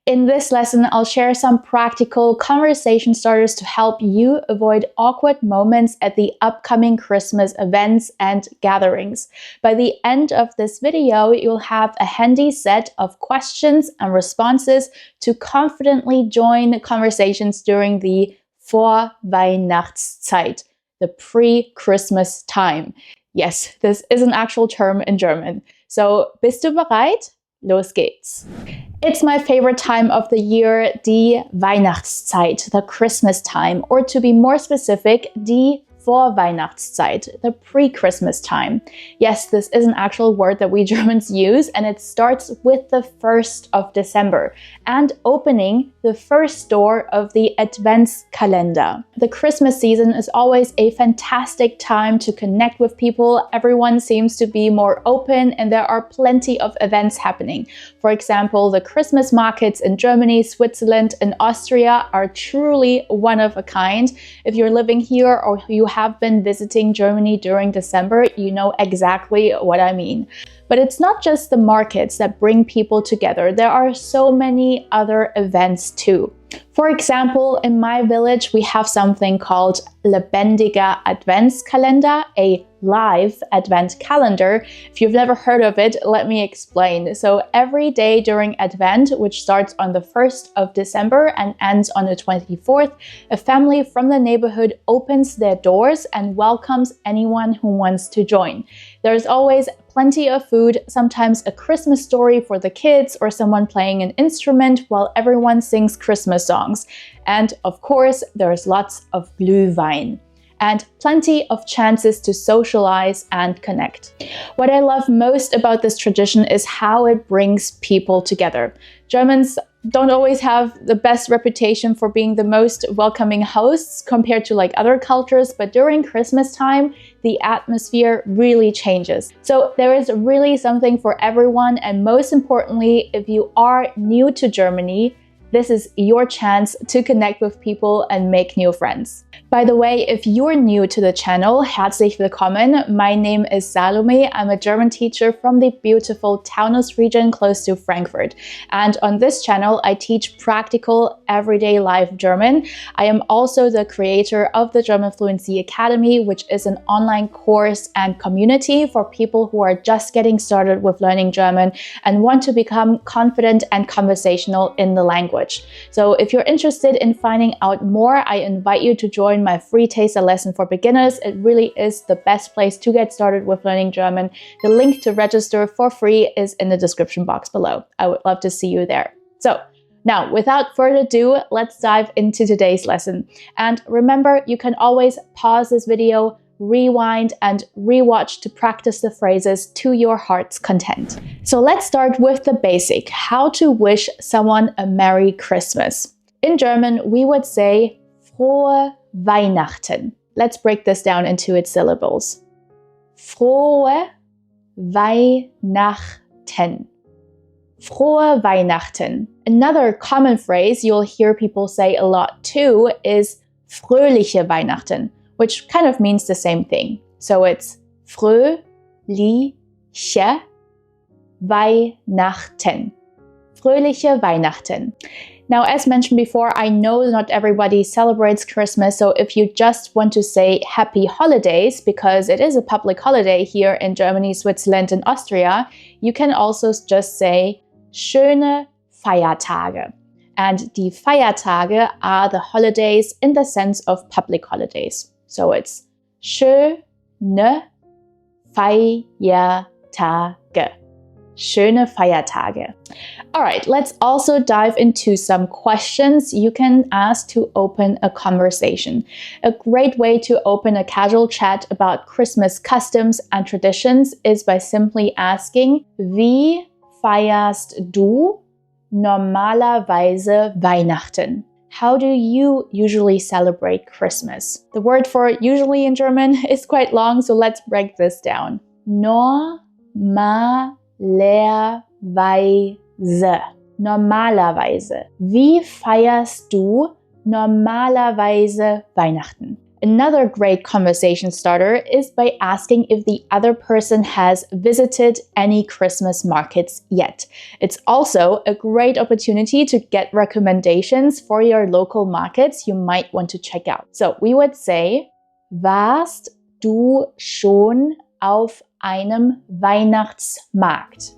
In this lesson, I'll share some practical conversation starters to help you avoid awkward moments at the upcoming Christmas events and gatherings. By the end of this video, you'll have a handy set of questions and responses to confidently join conversations during the Vorweihnachtszeit, the pre-Christmas time. Yes, this is an actual term in German. So, bist du bereit? Los geht's. It's my favorite time of the year, die Weihnachtszeit, the Christmas time, or to be more specific, die Vorweihnachtszeit, the pre-Christmas time. Yes, this is an actual word that we Germans use, and it starts with the 1st of December and opening the first door of the Adventskalender. The Christmas season is always a fantastic time to connect with people. Everyone seems to be more open, and there are plenty of events happening. For example, the Christmas markets in Germany, Switzerland, and Austria are truly one of a kind. If you're living here or you have been visiting Germany during December, you know exactly what I mean. But it's not just the markets that bring people together. There are so many other events too. For example, in my village, we have something called Lebendiger Adventskalender, a live advent calendar. If you've never heard of it, let me explain. So every day during Advent, which starts on the 1st of December and ends on the 24th, a family from the neighborhood opens their doors and welcomes anyone who wants to join. There's always plenty of food, sometimes a Christmas story for the kids or someone playing an instrument while everyone sings Christmas songs. And of course, there's lots of Glühwein and plenty of chances to socialize and connect. What I love most about this tradition is how it brings people together. Germans don't always have the best reputation for being the most welcoming hosts compared to other cultures, but during Christmas time, the atmosphere really changes. So there is really something for everyone, and most importantly, if you are new to Germany, this is your chance to connect with people and make new friends. By the way, if you're new to the channel, herzlich willkommen. My name is Salome. I'm a German teacher from the beautiful Taunus region close to Frankfurt. And on this channel, I teach practical, everyday life German. I am also the creator of the German Fluency Academy, which is an online course and community for people who are just getting started with learning German and want to become confident and conversational in the language. So if you're interested in finding out more, I invite you to join my free taster lesson for beginners. It really is the best place to get started with learning German. The link to register for free is in the description box below. I would love to see you there. So now, without further ado, let's dive into today's lesson. And remember, you can always pause this video, rewind and rewatch to practice the phrases to your heart's content. So let's start with the basic, how to wish someone a Merry Christmas. In German, we would say Frohe Weihnachten. Let's break this down into its syllables. Frohe Weihnachten. Frohe Weihnachten. Another common phrase you'll hear people say a lot too is Fröhliche Weihnachten, which kind of means the same thing. So it's Fröhliche Weihnachten. Fröhliche Weihnachten. Now, as mentioned before, I know not everybody celebrates Christmas, so if you just want to say Happy Holidays, because it is a public holiday here in Germany, Switzerland, and Austria, you can also just say Schöne Feiertage. And die Feiertage are the holidays in the sense of public holidays. So it's schöne Feiertage. Schöne Feiertage. All right, let's also dive into some questions you can ask to open a conversation. A great way to open a casual chat about Christmas customs and traditions is by simply asking, wie feierst du normalerweise Weihnachten? How do you usually celebrate Christmas? The word for usually in German is quite long, so let's break this down. Normalerweise. Normalerweise. Wie feierst du normalerweise Weihnachten? Another great conversation starter is by asking if the other person has visited any Christmas markets yet. It's also a great opportunity to get recommendations for your local markets you might want to check out. So we would say, warst du schon auf einem Weihnachtsmarkt?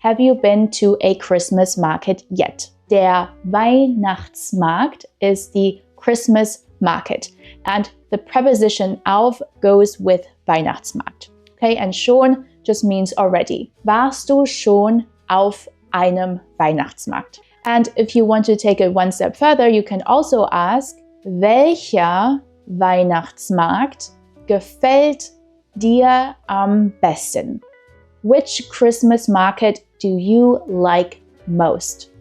Have you been to a Christmas market yet? Der Weihnachtsmarkt is the Christmas market, and the preposition auf goes with Weihnachtsmarkt. Okay, and schon just means already. Warst du schon auf einem Weihnachtsmarkt? And if you want to take it one step further, you can also ask, welcher Weihnachtsmarkt gefällt dir am besten? Which Christmas market do you like most?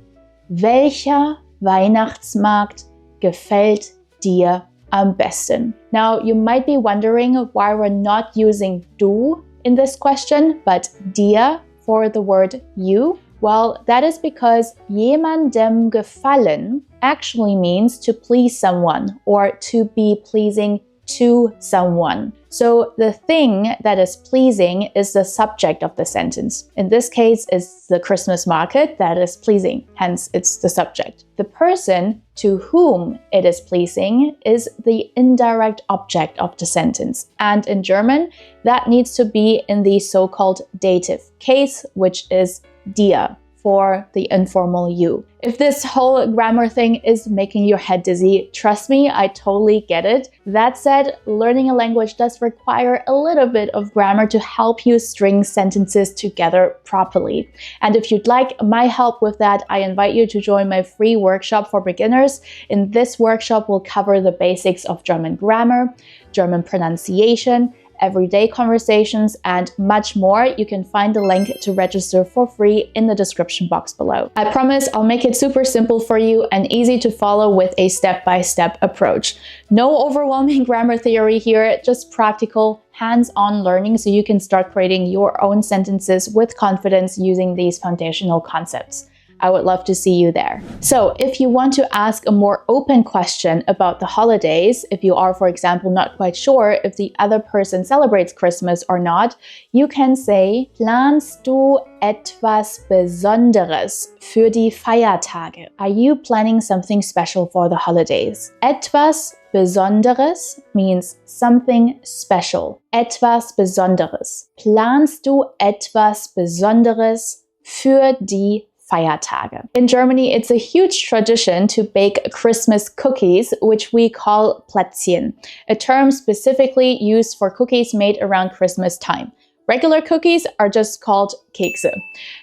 Welcher Weihnachtsmarkt gefällt dir am besten? Now, you might be wondering why we're not using du in this question, but dir for the word you. Well, that is because jemandem gefallen actually means to please someone or to be pleasing to someone. So the thing that is pleasing is the subject of the sentence. In this case, it's the Christmas market that is pleasing, hence it's the subject. The person to whom it is pleasing is the indirect object of the sentence. And in German, that needs to be in the so-called dative case, which is dir, for the informal you. If this whole grammar thing is making your head dizzy, trust me, I totally get it. That said, learning a language does require a little bit of grammar to help you string sentences together properly. And if you'd like my help with that, I invite you to join my free workshop for beginners. In this workshop, we'll cover the basics of German grammar, German pronunciation, everyday conversations, and much more. You can find the link to register for free in the description box below. I promise I'll make it super simple for you and easy to follow with a step-by-step approach. No overwhelming grammar theory here, just practical, hands-on learning so you can start creating your own sentences with confidence using these foundational concepts. I would love to see you there. So if you want to ask a more open question about the holidays, if you are, for example, not quite sure if the other person celebrates Christmas or not, you can say, planst du etwas Besonderes für die Feiertage? Are you planning something special for the holidays? Etwas Besonderes means something special. Etwas Besonderes. Planst du etwas Besonderes für die Feiertage? In Germany, it's a huge tradition to bake Christmas cookies, which we call Plätzchen, a term specifically used for cookies made around Christmas time. Regular cookies are just called Kekse.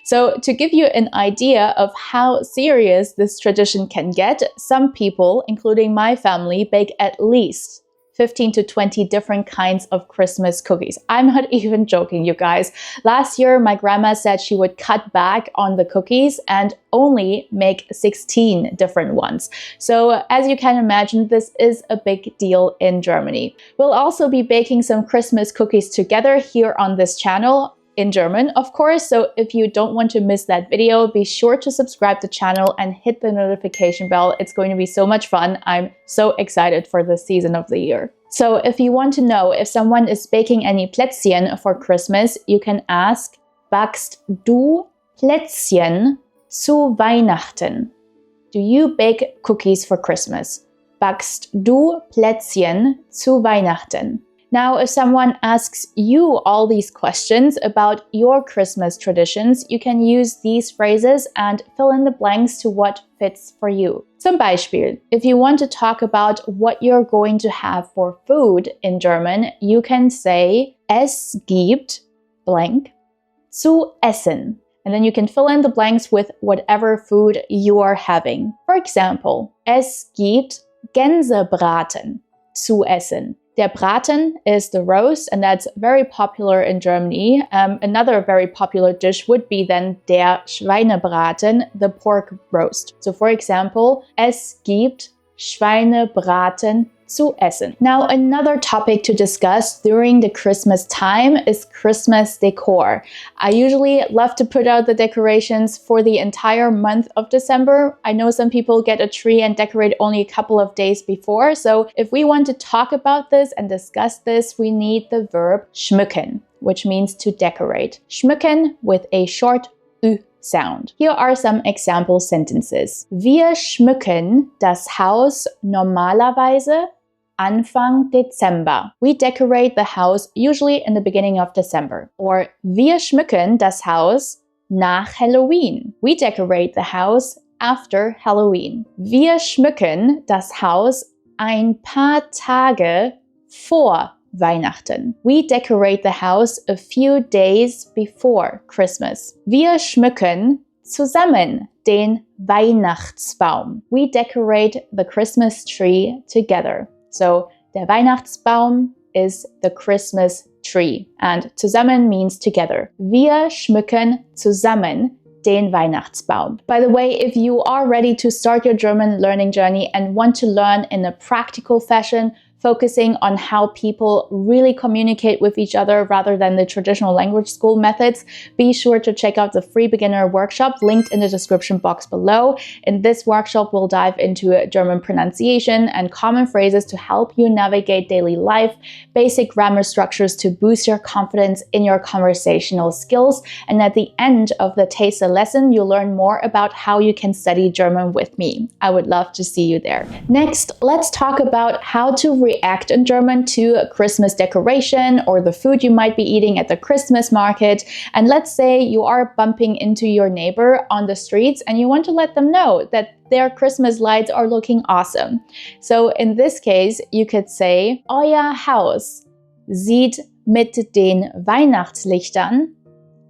So to give you an idea of how serious this tradition can get, some people, including my family, bake at least 15 to 20 different kinds of Christmas cookies. I'm not even joking, you guys. Last year, my grandma said she would cut back on the cookies and only make 16 different ones. So as you can imagine, this is a big deal in Germany. We'll also be baking some Christmas cookies together here on this channel, in German, of course. So if you don't want to miss that video, be sure to subscribe to the channel and hit the notification bell. It's going to be so much fun. I'm so excited for this season of the year. So if you want to know if someone is baking any Plätzchen for Christmas, you can ask, backst du Plätzchen zu Weihnachten? Do you bake cookies for Christmas? Backst du Plätzchen zu Weihnachten? Now, if someone asks you all these questions about your Christmas traditions, you can use these phrases and fill in the blanks to what fits for you. Zum Beispiel, if you want to talk about what you're going to have for food in German, you can say, es gibt blank zu essen. And then you can fill in the blanks with whatever food you are having. For example, es gibt Gänsebraten zu essen. Der Braten is the roast, and that's very popular in Germany. Another very popular dish would be then der Schweinebraten, the pork roast. So for example, es gibt Schweinebraten zu essen. Now, another topic to discuss during the Christmas time is Christmas decor. I usually love to put out the decorations for the entire month of December. I know some people get a tree and decorate only a couple of days before. So if we want to talk about this and discuss this, we need the verb schmücken, which means to decorate. Schmücken with a short ü sound. Here are some example sentences. Wir schmücken das Haus normalerweise Anfang Dezember. We decorate the house usually in the beginning of December. Or wir schmücken das Haus nach Halloween. We decorate the house after Halloween. Wir schmücken das Haus ein paar Tage vor Weihnachten. We decorate the house a few days before Christmas. Wir schmücken zusammen den Weihnachtsbaum. We decorate the Christmas tree together. So, der Weihnachtsbaum is the Christmas tree. And zusammen means together. Wir schmücken zusammen den Weihnachtsbaum. By the way, if you are ready to start your German learning journey and want to learn in a practical fashion, focusing on how people really communicate with each other rather than the traditional language school methods, be sure to check out the free beginner workshop linked in the description box below. In this workshop, we'll dive into German pronunciation and common phrases to help you navigate daily life, basic grammar structures to boost your confidence in your conversational skills. And at the end of the taste lesson, you'll learn more about how you can study German with me. I would love to see you there. Next, let's talk about how to react in German to a Christmas decoration or the food you might be eating at the Christmas market. And let's say you are bumping into your neighbor on the streets and you want to let them know that their Christmas lights are looking awesome. So in this case, you could say, Euer Haus sieht mit den Weihnachtslichtern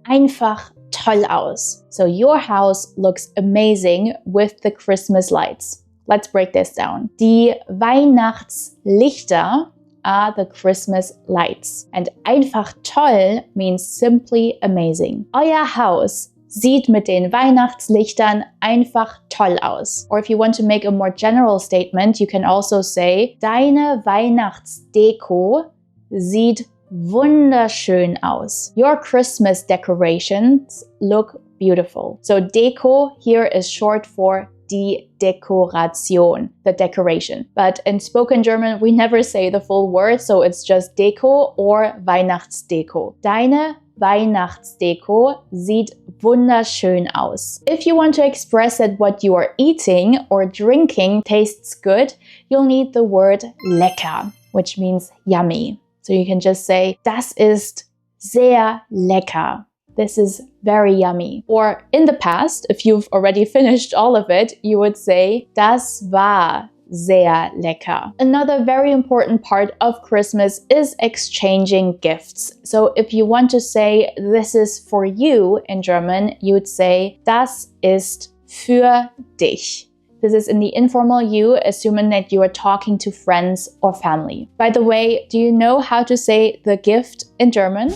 einfach toll aus. So your house looks amazing with the Christmas lights. Let's break this down. Die Weihnachtslichter are the Christmas lights. And einfach toll means simply amazing. Euer Haus sieht mit den Weihnachtslichtern einfach toll aus. Or if you want to make a more general statement, you can also say, Deine Weihnachtsdeko sieht wunderschön aus. Your Christmas decorations look beautiful. So Deko here is short for die Dekoration, the decoration. But in spoken German, we never say the full word, so it's just Deko or Weihnachtsdeko. Deine Weihnachtsdeko sieht wunderschön aus. If you want to express that what you are eating or drinking tastes good, you'll need the word lecker, which means yummy. So you can just say, das ist sehr lecker. This is very yummy. Or in the past, if you've already finished all of it, you would say, das war sehr lecker. Another very important part of Christmas is exchanging gifts. So if you want to say, this is for you in German, you would say, das ist für dich. This is in the informal you, assuming that you are talking to friends or family. By the way, do you know how to say the gift in German?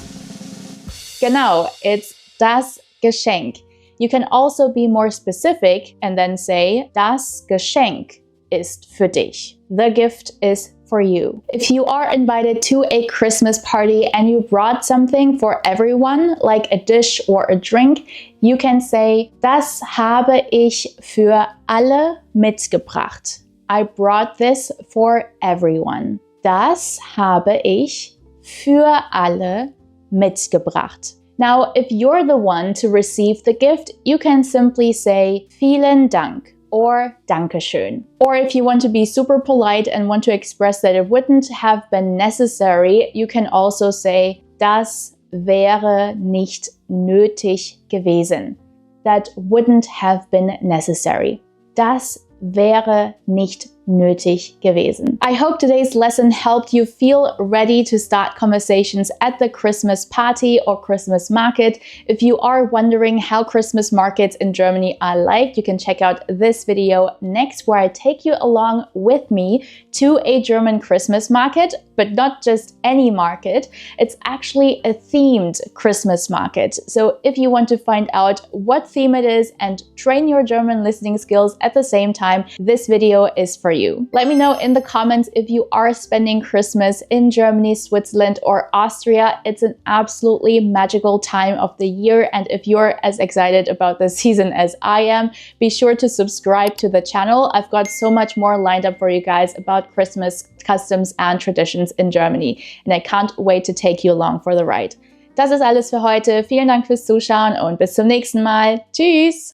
Genau, it's das Geschenk. You can also be more specific and then say, das Geschenk ist für dich. The gift is for you. If you are invited to a Christmas party and you brought something for everyone, like a dish or a drink, you can say, das habe ich für alle mitgebracht. I brought this for everyone. Das habe ich für alle mitgebracht. Now, if you're the one to receive the gift, you can simply say vielen Dank or Dankeschön. Or if you want to be super polite and want to express that it wouldn't have been necessary, you can also say das wäre nicht nötig gewesen. That wouldn't have been necessary. Das wäre nicht nötig gewesen. I hope today's lesson helped you feel ready to start conversations at the Christmas party or Christmas market. If you are wondering how Christmas markets in Germany are like, you can check out this video next where I take you along with me to a German Christmas market, but not just any market. It's actually a themed Christmas market. So if you want to find out what theme it is and train your German listening skills at the same time, this video is for you. you. Let me know in the comments if you are spending Christmas in Germany, Switzerland, or Austria. It's an absolutely magical time of the year, and if you're as excited about this season as I am, be sure to subscribe to the channel. I've got so much more lined up for you guys about Christmas customs and traditions in Germany, and I can't wait to take you along for the ride. Das ist alles für heute. Vielen Dank fürs Zuschauen und bis zum nächsten Mal. Tschüss!